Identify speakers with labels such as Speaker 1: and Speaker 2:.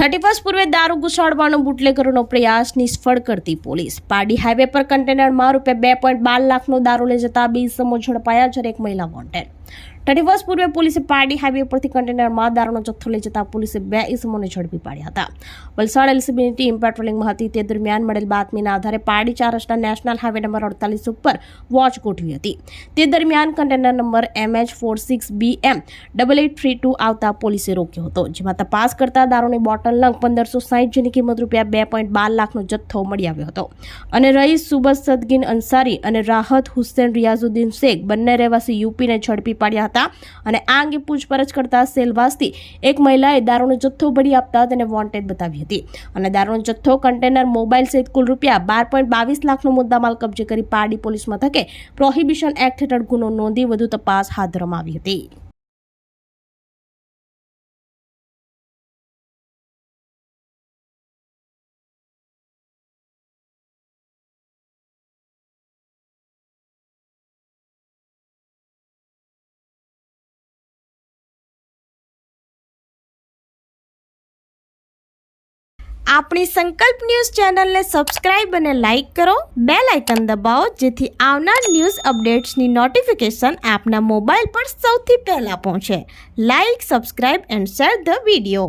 Speaker 1: 31 પૂર્વે દારૂ ઘુસાડવાનો બુટલેગરોનો પ્રયાસ નિષ્ફળ કરતી પોલીસ. પારડી હાઈવે પર કન્ટેનરમાં ₹2.12 લાખનો દારૂ લઈ જતા 2 ઇસમો ઝડપાયા, જ્યારે એક મહિલા વોન્ટેડ. 31 પૂર્વે પોલીસે પારડી હાઈવે પરથી કન્ટેનરમાં દારૂનો જથ્થો લઈ જતા પોલીસે 2 ઇસમોને ઝડપી પાડ્યા હતા. વલસાડ એલસીબીની ટીમ પેટ્રોલિંગમાં હતી. તે દરમિયાન મળેલ બાતમીના આધારે પારડી 4 રસ્તા નેશનલ હાઈવે નંબર 48 ઉપર વોચ ગોઠવી હતી. તે દરમિયાન કન્ટેનર નંબર MH46BM8832 આવતા પોલીસે રોક્યો હતો, જેમાં તપાસ કરતા દારૂની બોટલ નંગ 1560, જેની કિંમત ₹2.12 લાખનો જથ્થો મળી આવ્યો હતો. અને રઈસ સુબત સદગીન અંસારી અને રાહત હુસેન રિયાઝુદ્દીન શેખ બંને રહેવાસી યુપીને ઝડપી પાડ્યા હતા. અને આ અંગે પૂછપરછ કરતા સેલવાસથી એક મહિલાએ દારૂનો જથ્થો ભરી આપતા તેને વોન્ટેડ બતાવી હતી. અને દારૂનો જથ્થો, કન્ટેનર, મોબાઈલ સહિત કુલ ₹12.22 લાખનો મુદ્દામાલ કબજે કરી પારડી પોલીસ મથકે પ્રોહિબિશન એક્ટ હેઠળ ગુનો નોંધી વધુ તપાસ હાથ ધરવામાં આવી હતી. આપણી સંકલ્પ ન્યૂઝ ચેનલને સબસ્ક્રાઇબ અને લાઇક કરો, બેલ આઇકન દબાવો, જેથી આવનાર ન્યૂઝ અપડેટ્સની નોટિફિકેશન આપના મોબાઈલ પર સૌથી પહેલા પહોંચે. Like, subscribe and share the video.